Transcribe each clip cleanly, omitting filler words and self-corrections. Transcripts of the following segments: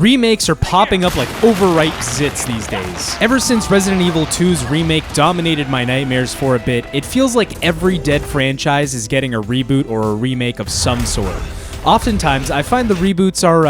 Remakes are popping up like overripe zits these days. Ever since Resident Evil 2's remake dominated my nightmares for a bit, it feels like every dead franchise is getting a reboot or a remake of some sort. Oftentimes, I find the reboots are,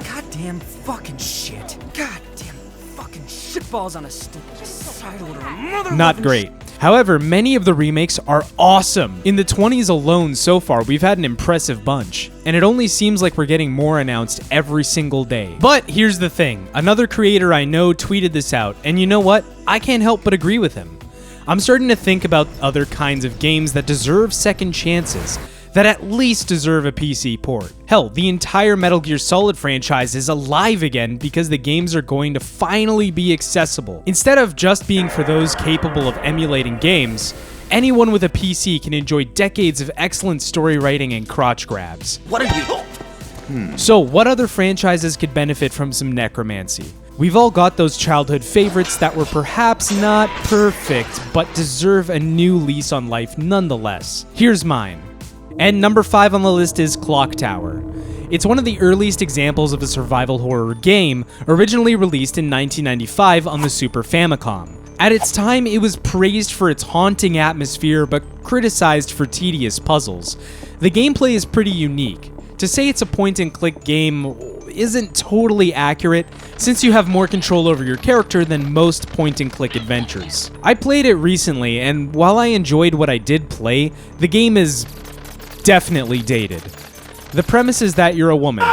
Goddamn fucking shit. Goddamn fucking shitballs on a stick. Side order, mother not great. However, many of the remakes are awesome. In the 20s alone so far, we've had an impressive bunch, and it only seems like we're getting more announced every single day. But here's the thing, another creator I know tweeted this out, and you know what? I can't help but agree with him. I'm starting to think about other kinds of games that deserve second chances, that at least deserve a PC port. Hell, the entire Metal Gear Solid franchise is alive again because the games are going to finally be accessible. Instead of just being for those capable of emulating games, anyone with a PC can enjoy decades of excellent story writing and crotch grabs. What are you? So, what other franchises could benefit from some necromancy? We've all got those childhood favorites that were perhaps not perfect, but deserve a new lease on life nonetheless. Here's mine. And number 5 on the list is Clock Tower. It's one of the earliest examples of a survival horror game, originally released in 1995 on the Super Famicom. At its time, it was praised for its haunting atmosphere, but criticized for tedious puzzles. The gameplay is pretty unique. To say it's a point-and-click game isn't totally accurate, since you have more control over your character than most point-and-click adventures. I played it recently, and while I enjoyed what I did play, the game is definitely dated. The premise is that you're a woman.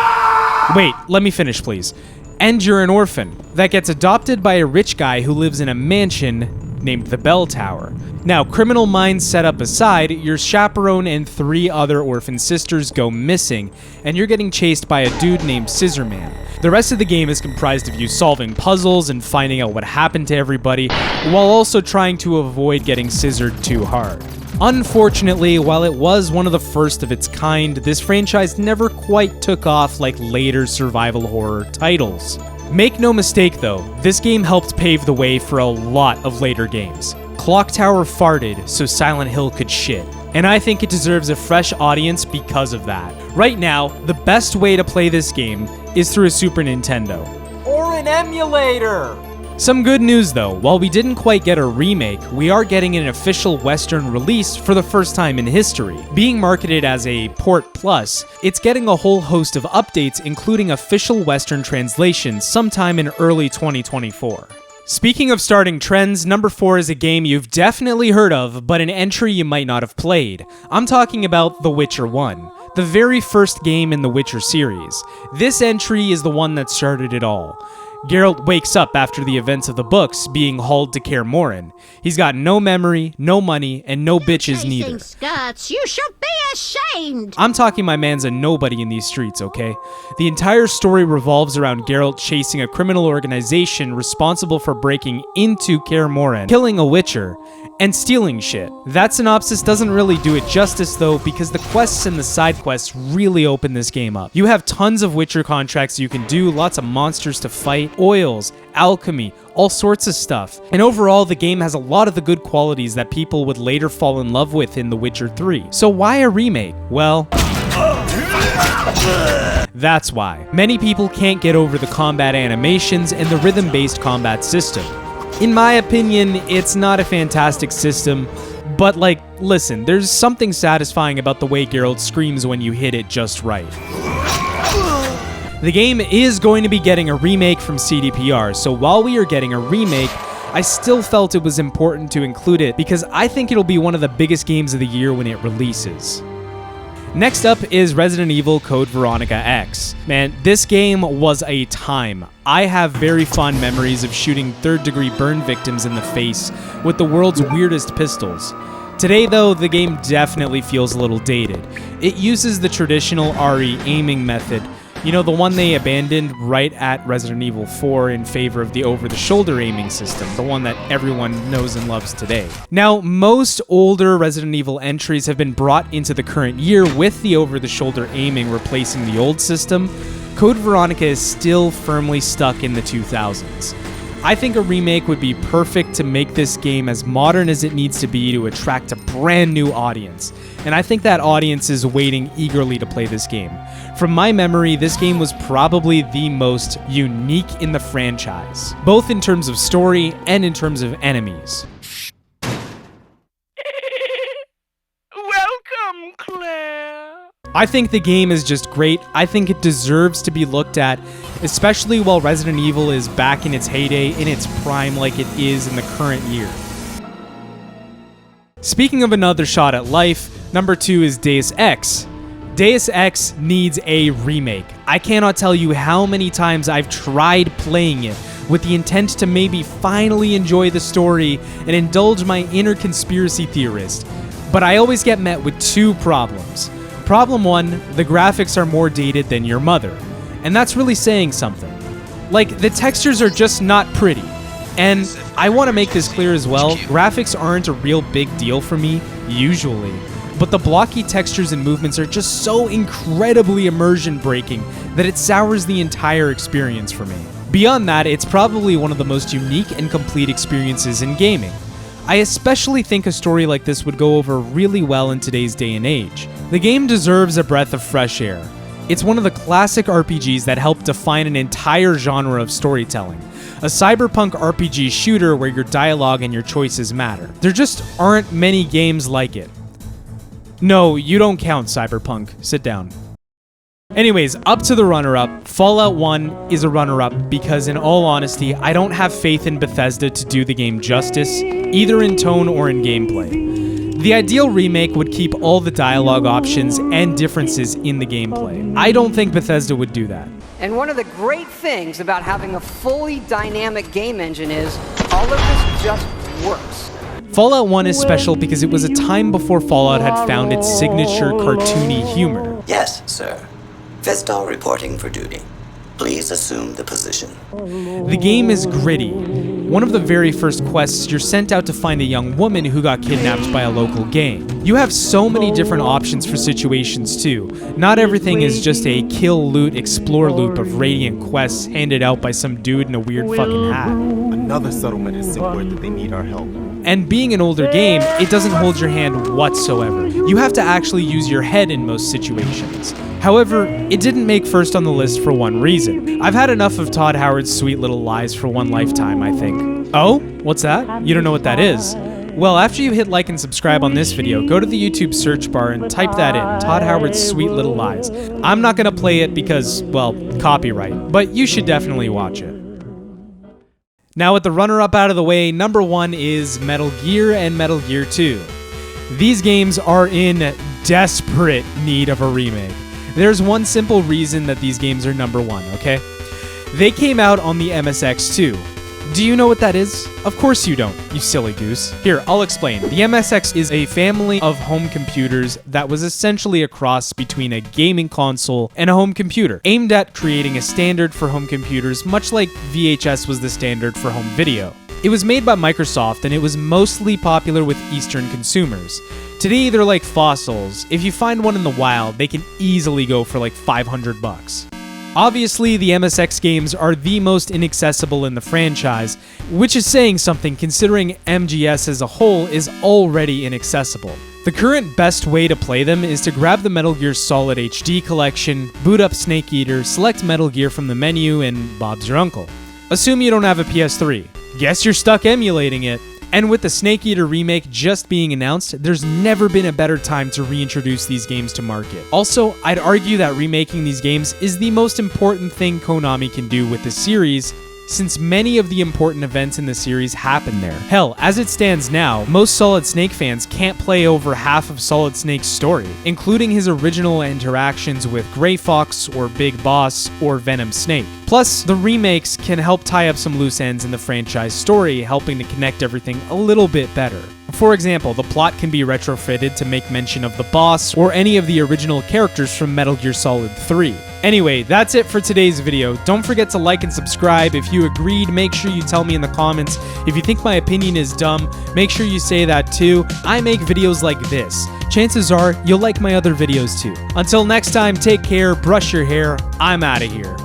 Wait, let me finish, please. And you're an orphan that gets adopted by a rich guy who lives in a mansion named the Bell Tower. Now, criminal minds set up aside, your chaperone and 3 other orphan sisters go missing, and you're getting chased by a dude named Scissorman. The rest of the game is comprised of you solving puzzles and finding out what happened to everybody, while also trying to avoid getting scissored too hard. Unfortunately, while it was one of the first of its kind, this franchise never quite took off like later survival horror titles. Make no mistake though, this game helped pave the way for a lot of later games. Clock Tower farted so Silent Hill could shit, and I think it deserves a fresh audience because of that. Right now, the best way to play this game is through a Super Nintendo. Or an emulator! Some good news though, while we didn't quite get a remake, we are getting an official Western release for the first time in history. Being marketed as a Port Plus, it's getting a whole host of updates including official Western translations sometime in early 2024. Speaking of starting trends, number 4 is a game you've definitely heard of, but an entry you might not have played. I'm talking about The Witcher 1, the very first game in the Witcher series. This entry is the one that started it all. Geralt wakes up after the events of the books, being hauled to Kaer Morhen. He's got no memory, no money, and no bitches neither. Skirts, you should be ashamed! I'm talking my man's a nobody in these streets, okay? The entire story revolves around Geralt chasing a criminal organization responsible for breaking into Kaer Morhen, killing a Witcher, and stealing shit. That synopsis doesn't really do it justice though, because the quests and the side quests really open this game up. You have tons of Witcher contracts you can do, lots of monsters to fight, oils, alchemy, all sorts of stuff. And overall, the game has a lot of the good qualities that people would later fall in love with in The Witcher 3. So why a remake? Well, that's why. Many people can't get over the combat animations and the rhythm-based combat system. In my opinion, it's not a fantastic system, but like, listen, there's something satisfying about the way Geralt screams when you hit it just right. The game is going to be getting a remake from CDPR, so while we are getting a remake, I still felt it was important to include it because I think it'll be one of the biggest games of the year when it releases. Next up is Resident Evil Code Veronica X. Man, this game was a time. I have very fond memories of shooting third-degree burn victims in the face with the world's weirdest pistols. Today though, the game definitely feels a little dated. It uses the traditional RE aiming method, you know, the one they abandoned right at Resident Evil 4 in favor of the over-the-shoulder aiming system, the one that everyone knows and loves today. Now, most older Resident Evil entries have been brought into the current year with the over-the-shoulder aiming replacing the old system. Code Veronica is still firmly stuck in the 2000s. I think a remake would be perfect to make this game as modern as it needs to be to attract a brand new audience. And I think that audience is waiting eagerly to play this game. From my memory, this game was probably the most unique in the franchise, both in terms of story and in terms of enemies. Welcome, Claire. I think the game is just great. I think it deserves to be looked at, especially while Resident Evil is back in its heyday, in its prime like it is in the current year. Speaking of another shot at life, number 2 is Deus Ex. Deus Ex needs a remake. I cannot tell you how many times I've tried playing it with the intent to maybe finally enjoy the story and indulge my inner conspiracy theorist, but I always get met with 2 problems. Problem 1, the graphics are more dated than your mother, and that's really saying something. Like, the textures are just not pretty. And I want to make this clear as well, graphics aren't a real big deal for me, usually, but the blocky textures and movements are just so incredibly immersion breaking that it sours the entire experience for me. Beyond that, it's probably one of the most unique and complete experiences in gaming. I especially think a story like this would go over really well in today's day and age. The game deserves a breath of fresh air. It's one of the classic RPGs that helped define an entire genre of storytelling. A cyberpunk RPG shooter where your dialogue and your choices matter. There just aren't many games like it. No, you don't count, Cyberpunk. Sit down. Anyways, up to the runner-up. Fallout 1 is a runner-up because, in all honesty, I don't have faith in Bethesda to do the game justice, either in tone or in gameplay. The ideal remake would keep all the dialogue options and differences in the gameplay. I don't think Bethesda would do that. And one of the great things about having a fully dynamic game engine is all of this just works. Fallout 1 is special because it was a time before Fallout had found its signature cartoony humor. Yes, sir. Vestal reporting for duty. Please assume the position. The game is gritty. One of the very first quests, you're sent out to find a young woman who got kidnapped by a local gang. You have so many different options for situations too. Not everything is just a kill, loot, explore loop of radiant quests handed out by some dude in a weird fucking hat. Another settlement has sent word that they need our help. And being an older game, it doesn't hold your hand whatsoever. You have to actually use your head in most situations. However, it didn't make first on the list for one reason. I've had enough of Todd Howard's Sweet Little Lies for one lifetime, I think. Oh? What's that? You don't know what that is? Well, after you hit like and subscribe on this video, go to the YouTube search bar and type that in, Todd Howard's Sweet Little Lies. I'm not gonna play it because, well, copyright, but you should definitely watch it. Now with the runner-up out of the way, number 1 is Metal Gear and Metal Gear 2. These games are in desperate need of a remake. There's one simple reason that these games are number 1, okay? They came out on the MSX2. Do you know what that is? Of course you don't, you silly goose. Here, I'll explain. The MSX is a family of home computers that was essentially a cross between a gaming console and a home computer, aimed at creating a standard for home computers, much like VHS was the standard for home video. It was made by Microsoft and it was mostly popular with Eastern consumers. Today, they're like fossils. If you find one in the wild, they can easily go for like $500. Obviously, the MSX games are the most inaccessible in the franchise, which is saying something considering MGS as a whole is already inaccessible. The current best way to play them is to grab the Metal Gear Solid HD collection, boot up Snake Eater, select Metal Gear from the menu, and Bob's your uncle. Assume you don't have a PS3. Guess you're stuck emulating it. And with the Snake Eater remake just being announced, there's never been a better time to reintroduce these games to market. Also, I'd argue that remaking these games is the most important thing Konami can do with the series, since many of the important events in the series happen there. Hell, as it stands now, most Solid Snake fans can't play over half of Solid Snake's story, including his original interactions with Gray Fox or Big Boss or Venom Snake. Plus, the remakes can help tie up some loose ends in the franchise story, helping to connect everything a little bit better. For example, the plot can be retrofitted to make mention of the boss or any of the original characters from Metal Gear Solid 3. Anyway, that's it for today's video. Don't forget to like and subscribe. If you agreed, make sure you tell me in the comments. If you think my opinion is dumb, make sure you say that too. I make videos like this. Chances are you'll like my other videos too. Until next time, take care, brush your hair. I'm out of here.